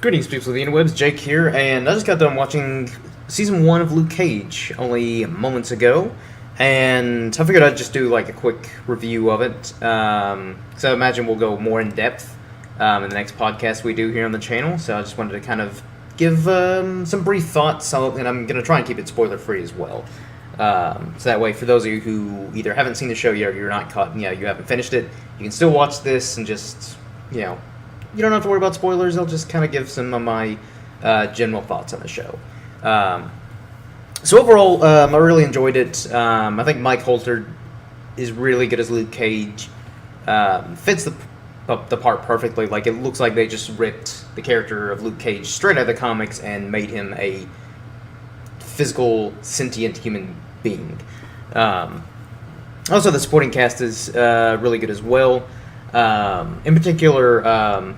Greetings, people of the interwebs. Jake here, and I just got done watching season 1 of Luke Cage only moments ago, and I figured I'd just do like a quick review of it. So I imagine we'll go more in depth in the next podcast we do here on the channel. So I just wanted to kind of give some brief thoughts, and I'm going to try and keep it spoiler free as well. So that way, for those of you who either haven't seen the show yet or you're not caught, you haven't finished it, you can still watch this and just, you don't have to worry about spoilers. I'll just kind of give some of my general thoughts on the show. So overall, I really enjoyed it. I think Mike Holter is really good as Luke Cage. Fits the part perfectly. Like, it looks like they just ripped the character of Luke Cage straight out of the comics and made him a physical, sentient human being. Also, the supporting cast is really good as well. In particular,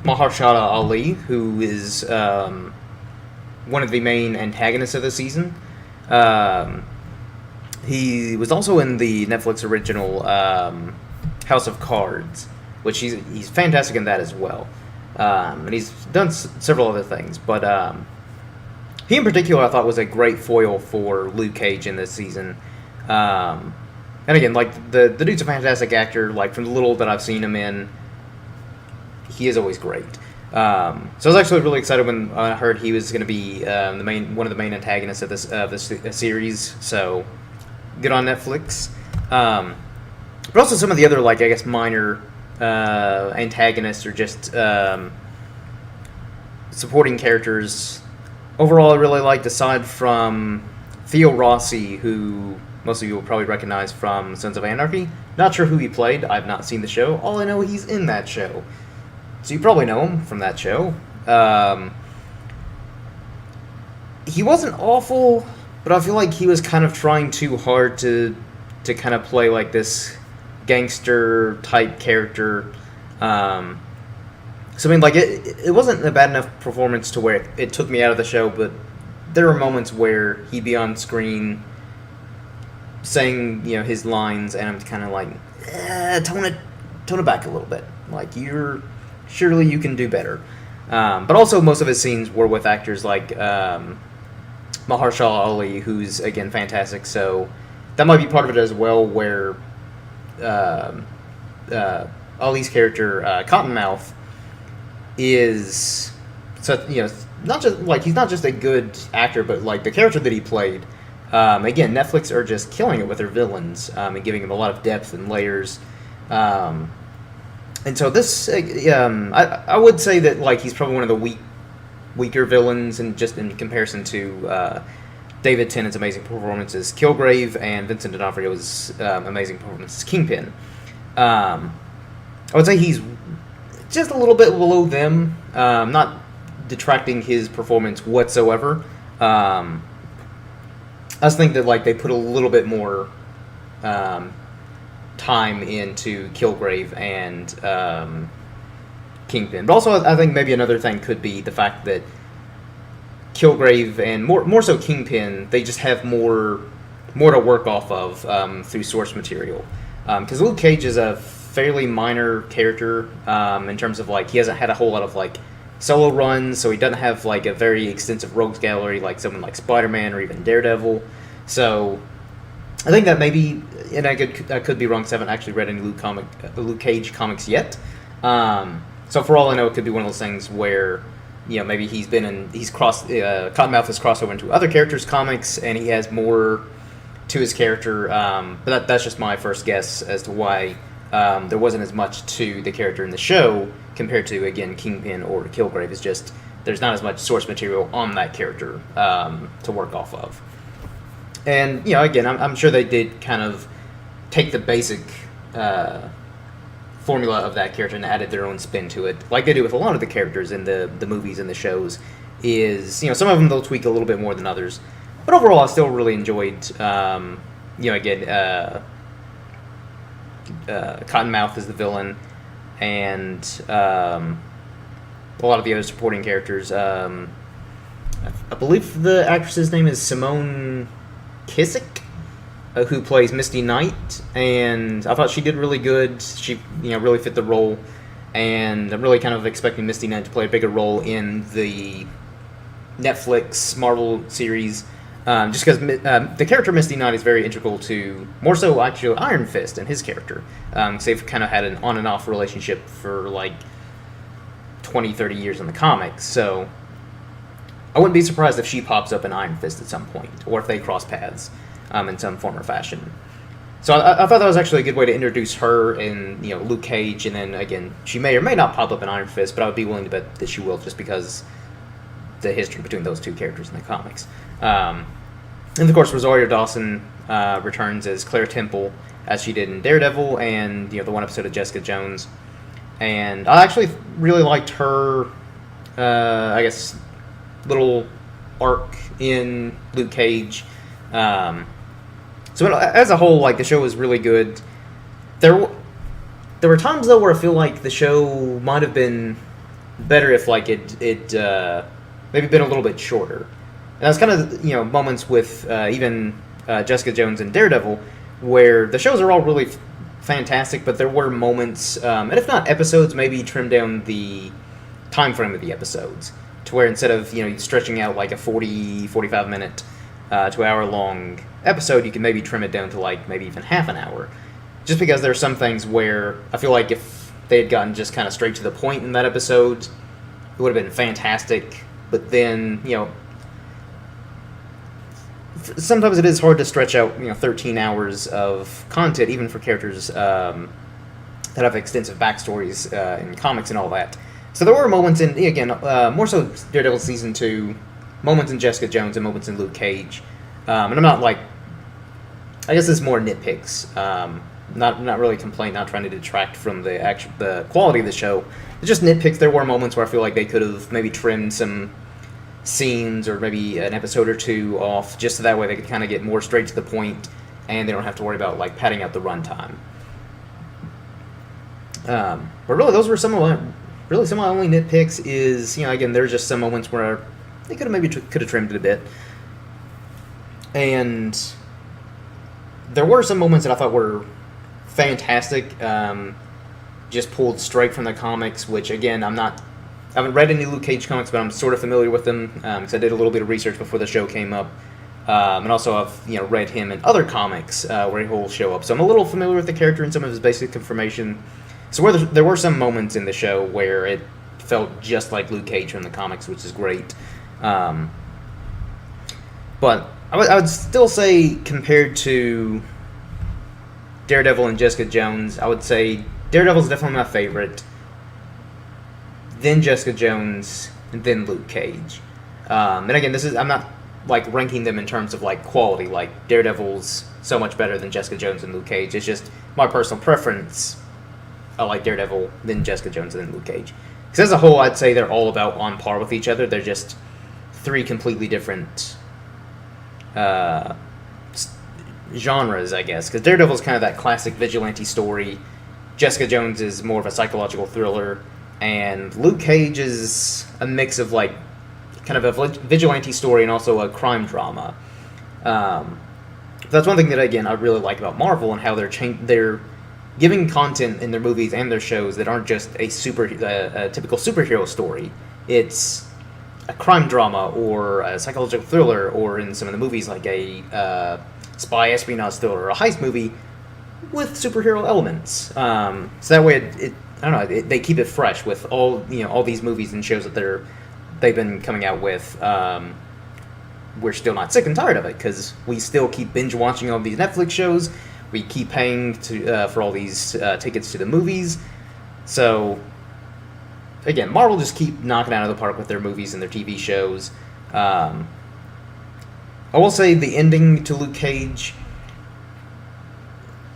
Mahershala Ali, who is one of the main antagonists of the season. He was also in the Netflix original House of Cards, which he's fantastic in that as well. And he's done several other things, but he in particular I thought was a great foil for Luke Cage in this season. And again, like, the dude's a fantastic actor. Like, from the little that I've seen him in, he is always great. So I was actually really excited when I heard he was going to be one of the main antagonists of this series. So good on Netflix. But also some of the other, like, I guess, minor antagonists or just supporting characters. Overall, I really liked, aside from Theo Rossi, who most of you will probably recognize from Sons of Anarchy. Not sure who he played. I've not seen the show. All I know, he's in that show. So you probably know him from that show. He wasn't awful, but I feel like he was kind of trying too hard to kind of play like this gangster type character. So I mean, like, it wasn't a bad enough performance to where it took me out of the show, but there were moments where he'd be on screen saying, his lines, and I'm kind of like, tone it back a little bit. Like, surely you can do better. But also, most of his scenes were with actors like Mahershala Ali, who's, again, fantastic. So that might be part of it as well, where Ali's character, Cottonmouth, is not just like, he's not just a good actor, but like the character that he played. Again, Netflix are just killing it with their villains and giving them a lot of depth and layers. And so this, I would say that, like, he's probably one of the weaker villains, and just in comparison to David Tennant's amazing performances, Kilgrave, and Vincent D'Onofrio's amazing performances, Kingpin. I would say he's just a little bit below them, not detracting his performance whatsoever. I just think that, like, they put a little bit more time into Kilgrave and Kingpin. But also, I think maybe another thing could be the fact that Kilgrave and more so Kingpin, they just have more to work off of through source material. Because Luke Cage is a fairly minor character in terms of, like, he hasn't had a whole lot of, like, solo runs, so he doesn't have, like, a very extensive rogues gallery like someone like Spider-Man or even Daredevil. So I think that maybe, and I could be wrong because I haven't actually read any Luke Cage comics yet. So for all I know, it could be one of those things where, maybe he's Cottonmouth has crossed over into other characters' comics, and he has more to his character. But that's just my first guess as to why there wasn't as much to the character in the show compared to, again, Kingpin or Kilgrave. It's just there's not as much source material on that character to work off of. And, again, I'm sure they did kind of take the basic formula of that character and added their own spin to it, like they do with a lot of the characters in the movies and the shows. Is, some of them they'll tweak a little bit more than others. But overall, I still really enjoyed, again, Cottonmouth is the villain, and a lot of the other supporting characters. I believe the actress's name is Simone Kissick, who plays Misty Knight, and I thought she did really good. She, really fit the role. and I'm really kind of expecting Misty Knight to play a bigger role in the Netflix Marvel series. Just because the character Misty Knight is very integral to, more so actually, Iron Fist and his character. Because they've kind of had an on and off relationship for like 20, 30 years in the comics. So I wouldn't be surprised if she pops up in Iron Fist at some point, or if they cross paths in some form or fashion. So I thought that was actually a good way to introduce her and Luke Cage, and then again, she may or may not pop up in Iron Fist, but I would be willing to bet that she will, just because the history between those two characters in the comics. And of course, Rosario Dawson returns as Claire Temple, as she did in Daredevil and the one episode of Jessica Jones. And I actually really liked her, I guess, little arc in Luke Cage. So as a whole, like, the show was really good. There were times though where I feel like the show might have been better if like it maybe been a little bit shorter. And that's kind of moments with even Jessica Jones and Daredevil, where the shows are all really fantastic, but there were moments, and if not episodes, maybe trim down the time frame of the episodes to where instead of stretching out like a 45 minute to hour long episode, you can maybe trim it down to like maybe even half an hour. Just because there are some things where I feel like if they had gotten just kind of straight to the point in that episode, it would have been fantastic. But then, sometimes it is hard to stretch out 13 hours of content, even for characters that have extensive backstories in comics and all that. So there were moments in, again, more so Daredevil Season 2, moments in Jessica Jones and moments in Luke Cage. And I'm not like, I guess it's more nitpicks. Not really complaint, not trying to detract from the quality of the show. It's just nitpicks. There were moments where I feel like they could have maybe trimmed some scenes or maybe an episode or two off, just so that way they could kind of get more straight to the point, and they don't have to worry about like padding out the runtime. But really, those were some of my only nitpicks. Is again, there's just some moments where they could have maybe could have trimmed it a bit, and there were some moments that I thought were fantastic, just pulled straight from the comics. Which again, I haven't read any Luke Cage comics, but I'm sort of familiar with them because I did a little bit of research before the show came up, and also I've read him in other comics where he'll show up. So I'm a little familiar with the character and some of his basic information. So where there were some moments in the show where it felt just like Luke Cage from the comics, which is great. But I would still say, compared to Daredevil and Jessica Jones, I would say Daredevil is definitely my favorite, then Jessica Jones, and then Luke Cage. And again, I'm not like ranking them in terms of like quality, like Daredevil's so much better than Jessica Jones and Luke Cage. It's just my personal preference. I like Daredevil, then Jessica Jones, and then Luke Cage. Because as a whole, I'd say they're all about on par with each other. They're just three completely different genres, I guess. Because Daredevil's kind of that classic vigilante story. Jessica Jones is more of a psychological thriller. And Luke Cage is a mix of like kind of a vigilante story and also a crime drama. That's one thing that, again, I really like about Marvel and how they're giving content in their movies and their shows that aren't just a typical superhero story. It's a crime drama or a psychological thriller, or in some of the movies like a spy espionage thriller or a heist movie with superhero elements. So that way it I don't know, they keep it fresh with all these movies and shows that they've been coming out with. We're still not sick and tired of it because we still keep binge watching all these Netflix shows. We keep paying for all these tickets to the movies. So, again, Marvel just keep knocking out of the park with their movies and their TV shows. I will say the ending to Luke Cage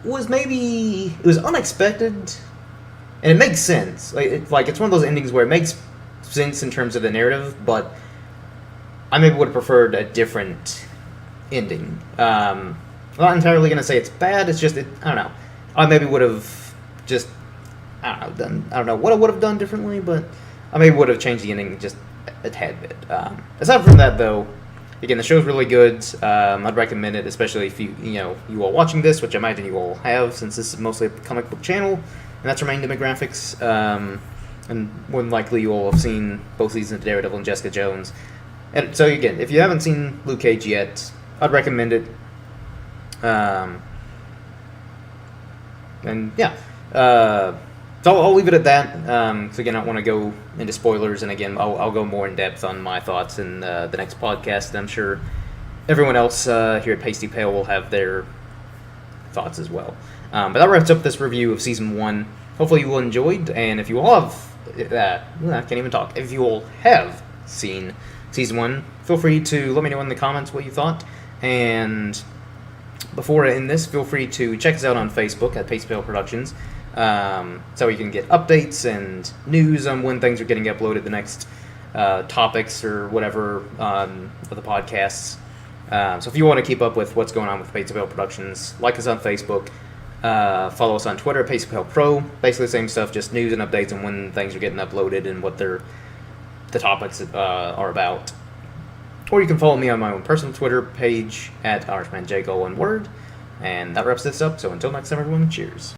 was unexpected, and it makes sense. It's one of those endings where it makes sense in terms of the narrative, but I maybe would have preferred a different ending. I'm not entirely going to say it's bad. It's just, I don't know. I maybe would have just, I don't know what I would have done differently, but I maybe would have changed the ending just a tad bit. Aside from that, though, again, the show's really good. I'd recommend it, especially if you all watching this, which I imagine you all have, since this is mostly a comic book channel. and that's our main demographics. And more than likely, you all have seen both seasons of Daredevil and Jessica Jones. And so again, if you haven't seen Luke Cage yet, I'd recommend it. And yeah, so I'll leave it at that. So again, I don't want to go into spoilers, and again, I'll go more in depth on my thoughts in the next podcast. And I'm sure everyone else here at Pasty Pale will have their thoughts as well. But that wraps up this review of season 1. Hopefully you all enjoyed, and if you all have, I can't even talk. If you all have seen season 1, feel free to let me know in the comments what you thought. And before I end this, feel free to check us out on Facebook at Pasty Pale Productions, so you can get updates and news on when things are getting uploaded, the next topics or whatever of the podcasts. So if you want to keep up with what's going on with Pasty Pale Productions, like us on Facebook. Follow us on Twitter at Pasty Pale Pro. Basically the same stuff, just news and updates on when things are getting uploaded and what the topics are about. Or you can follow me on my own personal Twitter page at IrishmanJago, one word. And that wraps this up. So until next time, everyone, cheers.